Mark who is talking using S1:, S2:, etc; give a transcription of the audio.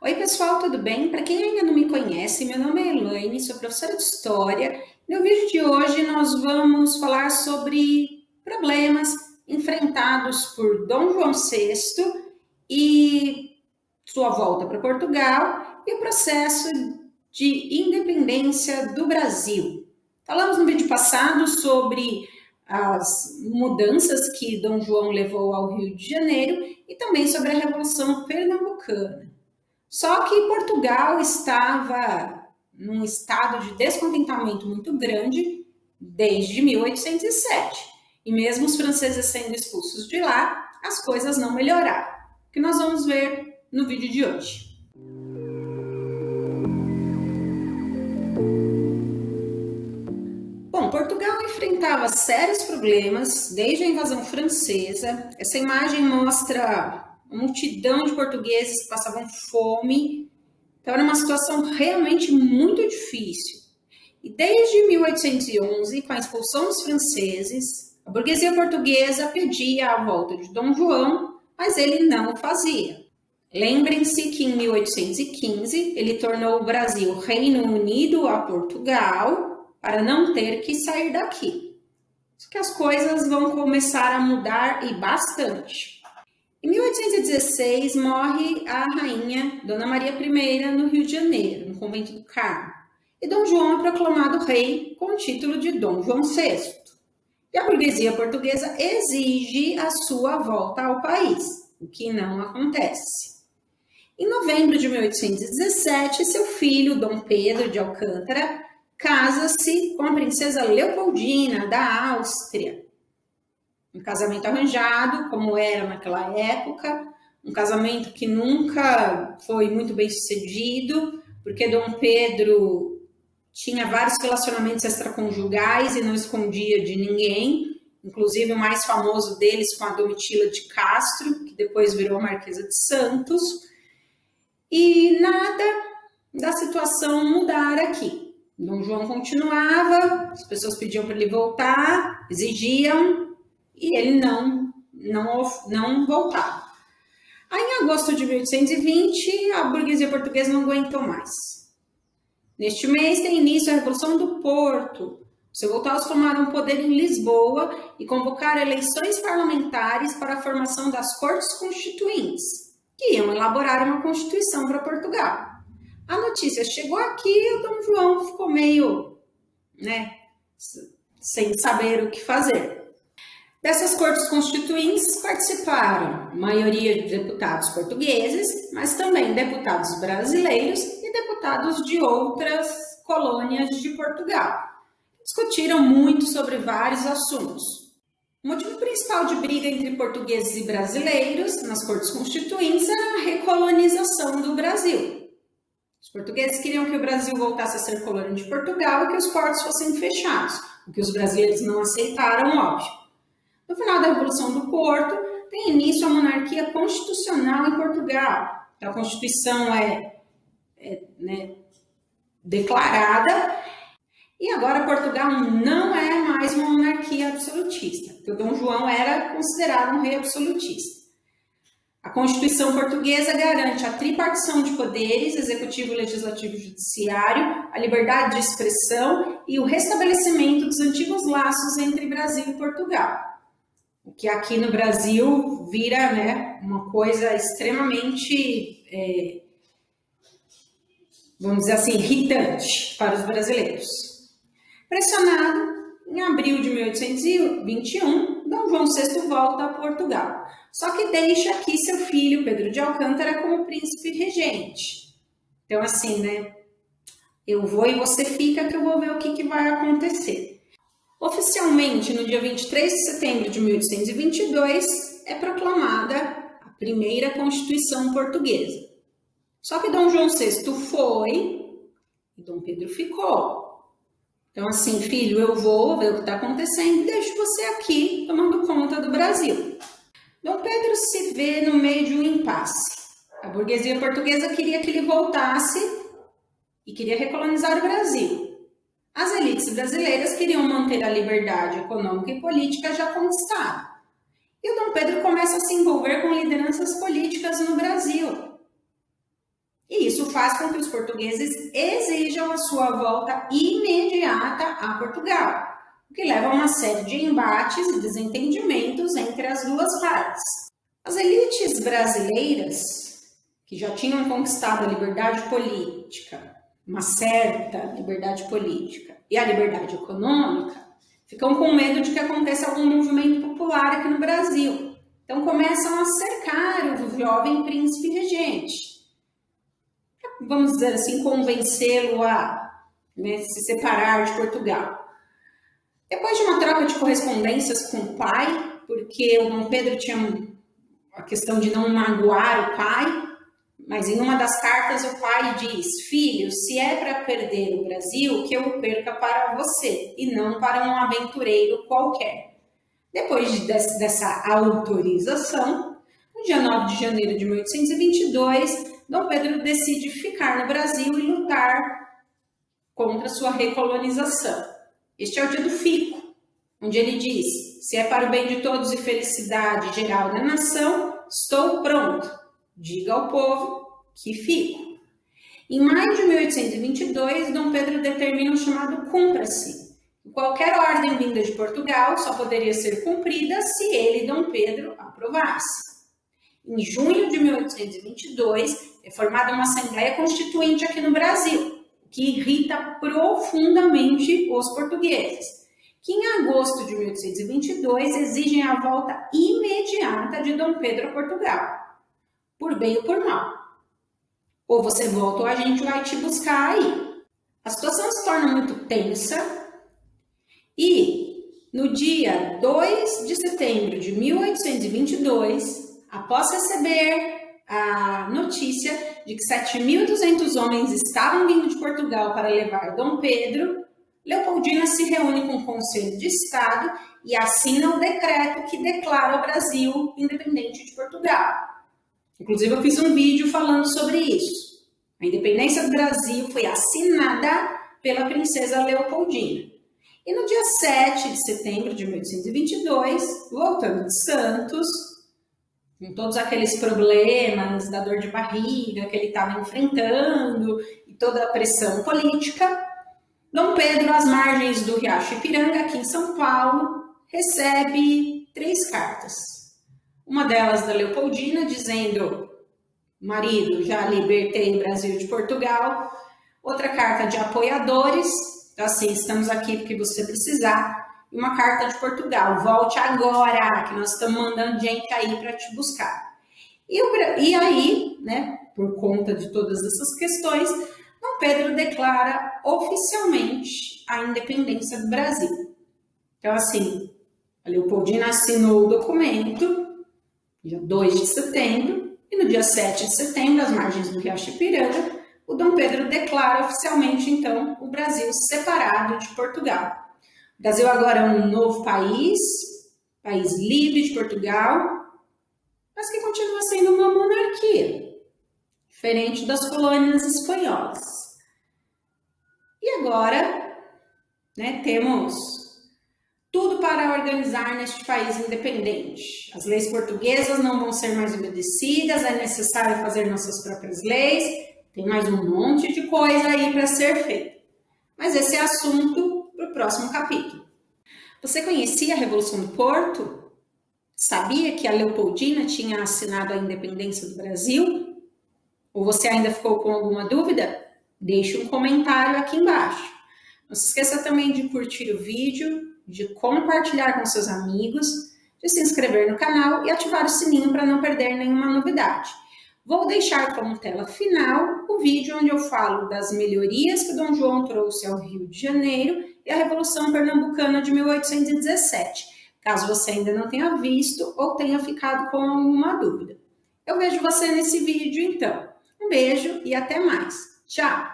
S1: Oi, pessoal, tudo bem? Para quem ainda não me conhece, meu nome é Elaine, sou professora de História. No vídeo de hoje nós vamos falar sobre problemas enfrentados por Dom João VI e sua volta para Portugal e o processo de independência do Brasil. Falamos no vídeo passado sobre as mudanças que Dom João levou ao Rio de Janeiro e também sobre a Revolução Pernambucana. Só que Portugal estava num estado de descontentamento muito grande desde 1807. E mesmo os franceses sendo expulsos de lá, as coisas não melhoraram. O que nós vamos ver no vídeo de hoje. Bom, Portugal enfrentava sérios problemas desde a invasão francesa. Essa imagem mostra uma multidão de portugueses que passavam fome. Então era uma situação realmente muito difícil. E desde 1811, com a expulsão dos franceses, a burguesia portuguesa pedia a volta de Dom João, mas ele não o fazia. Lembrem-se que em 1815 ele tornou o Brasil Reino Unido a Portugal para não ter que sair daqui. Só que as coisas vão começar a mudar e bastante. Em 1816 morre a rainha Dona Maria I no Rio de Janeiro, no convento do Carmo. E Dom João é proclamado rei com o título de Dom João VI. E a burguesia portuguesa exige a sua volta ao país, o que não acontece. Em novembro de 1817, seu filho, Dom Pedro de Alcântara, casa-se com a princesa Leopoldina da Áustria. Um casamento arranjado, como era naquela época, um casamento que nunca foi muito bem sucedido, porque Dom Pedro tinha vários relacionamentos extraconjugais e não escondia de ninguém, inclusive o mais famoso deles com a Domitila de Castro, que depois virou Marquesa de Santos, e nada da situação mudar aqui. Dom João continuava, as pessoas pediam para ele voltar, exigiam, e ele não voltava. Aí, em agosto de 1820, a burguesia portuguesa não aguentou mais. Neste mês tem início a Revolução do Porto. Os revoltados tomaram o poder em Lisboa e convocaram eleições parlamentares para a formação das Cortes Constituintes, que iam elaborar uma Constituição para Portugal. A notícia chegou aqui e o Dom João ficou meio, sem saber o que fazer. Dessas cortes constituintes participaram a maioria de deputados portugueses, mas também deputados brasileiros e deputados de outras colônias de Portugal. Discutiram muito sobre vários assuntos. O motivo principal de briga entre portugueses e brasileiros nas cortes constituintes era a recolonização do Brasil. Os portugueses queriam que o Brasil voltasse a ser colônia de Portugal e que os portos fossem fechados, o que os brasileiros não aceitaram, óbvio. No final da Revolução do Porto, tem início a monarquia constitucional em Portugal. Então, a Constituição é declarada e agora Portugal não é mais uma monarquia absolutista, porque o Dom João era considerado um rei absolutista. A Constituição portuguesa garante a tripartição de poderes, executivo, legislativo e judiciário, a liberdade de expressão e o restabelecimento dos antigos laços entre Brasil e Portugal. O que aqui no Brasil vira uma coisa extremamente, vamos dizer assim, irritante para os brasileiros. Pressionado, em abril de 1821, Dom João VI volta a Portugal. Só que deixa aqui seu filho, Pedro de Alcântara, como príncipe regente. Então, assim, eu vou e você fica que eu vou ver o que vai acontecer. Oficialmente, no dia 23 de setembro de 1822, é proclamada a primeira Constituição Portuguesa. Só que Dom João VI foi e Dom Pedro ficou. Então, assim, filho, eu vou ver o que está acontecendo e deixo você aqui tomando conta do Brasil. Dom Pedro se vê no meio de um impasse. A burguesia portuguesa queria que ele voltasse e queria recolonizar o Brasil. As elites brasileiras queriam manter a liberdade econômica e política já conquistada. E o Dom Pedro começa a se envolver com lideranças políticas no Brasil. E Isso faz com que os portugueses exijam a sua volta imediata a Portugal, o que leva a uma série de embates e desentendimentos entre as duas partes. As elites brasileiras, que já tinham conquistado a liberdade política, uma certa liberdade política e a liberdade econômica, ficam com medo de que aconteça algum movimento popular aqui no Brasil. Então começam a cercar o jovem príncipe regente. Vamos dizer assim, convencê-lo a se separar de Portugal. Depois de uma troca de correspondências com o pai, porque o Dom Pedro tinha a questão de não magoar o pai, mas em uma das cartas o pai diz: filho, se é para perder o Brasil, que eu o perca para você e não para um aventureiro qualquer. Depois dessa autorização, no dia 9 de janeiro de 1822, Dom Pedro decide ficar no Brasil e lutar contra sua recolonização. Este é o dia do fico, onde ele diz: se é para o bem de todos e felicidade geral da nação, estou pronto. Diga ao povo que fico. Em maio de 1822, Dom Pedro determina o chamado cumpra-se. Qualquer ordem vinda de Portugal só poderia ser cumprida se ele, Dom Pedro, aprovasse. Em junho de 1822, é formada uma Assembleia Constituinte aqui no Brasil, o que irrita profundamente os portugueses, que em agosto de 1822 exigem a volta imediata de Dom Pedro a Portugal, por bem ou por mal. Ou você volta ou a gente vai te buscar aí. A situação se torna muito tensa e no dia 2 de setembro de 1822, após receber a notícia de que 7.200 homens estavam vindo de Portugal para levar Dom Pedro, Leopoldina se reúne com o Conselho de Estado e assina o decreto que declara o Brasil independente de Portugal. Inclusive, eu fiz um vídeo falando sobre isso. A independência do Brasil foi assinada pela princesa Leopoldina. E no dia 7 de setembro de 1822, voltando de Santos, com todos aqueles problemas da dor de barriga que ele estava enfrentando e toda a pressão política, Dom Pedro, às margens do Riacho Ipiranga, aqui em São Paulo, recebe 3 cartas. Uma delas da Leopoldina, dizendo: marido, já libertei o Brasil de Portugal. Outra carta de apoiadores, então assim, estamos aqui porque você precisar. E uma carta de Portugal: volte agora, que nós estamos mandando gente aí para te buscar. E aí, né, por conta de todas essas questões, Dom Pedro declara oficialmente a independência do Brasil. Então assim, a Leopoldina assinou o documento, dia 2 de setembro, e no dia 7 de setembro, às margens do Riacho Ipiranga, o Dom Pedro declara oficialmente, então, o Brasil separado de Portugal. O Brasil agora é um novo país livre de Portugal, mas que continua sendo uma monarquia, diferente das colônias espanholas. E agora, né, temos tudo para organizar neste país independente. As leis portuguesas não vão ser mais obedecidas, é necessário fazer nossas próprias leis, tem mais um monte de coisa aí para ser feito. Mas esse é assunto para o próximo capítulo. Você conhecia a Revolução do Porto? Sabia que a Leopoldina tinha assinado a independência do Brasil? Ou você ainda ficou com alguma dúvida? Deixe um comentário aqui embaixo. Não se esqueça também de curtir o vídeo, de compartilhar com seus amigos, de se inscrever no canal e ativar o sininho para não perder nenhuma novidade. Vou deixar como tela final o vídeo onde eu falo das melhorias que Dom João trouxe ao Rio de Janeiro e a Revolução Pernambucana de 1817, caso você ainda não tenha visto ou tenha ficado com alguma dúvida. Eu vejo você nesse vídeo então. Um beijo e até mais. Tchau!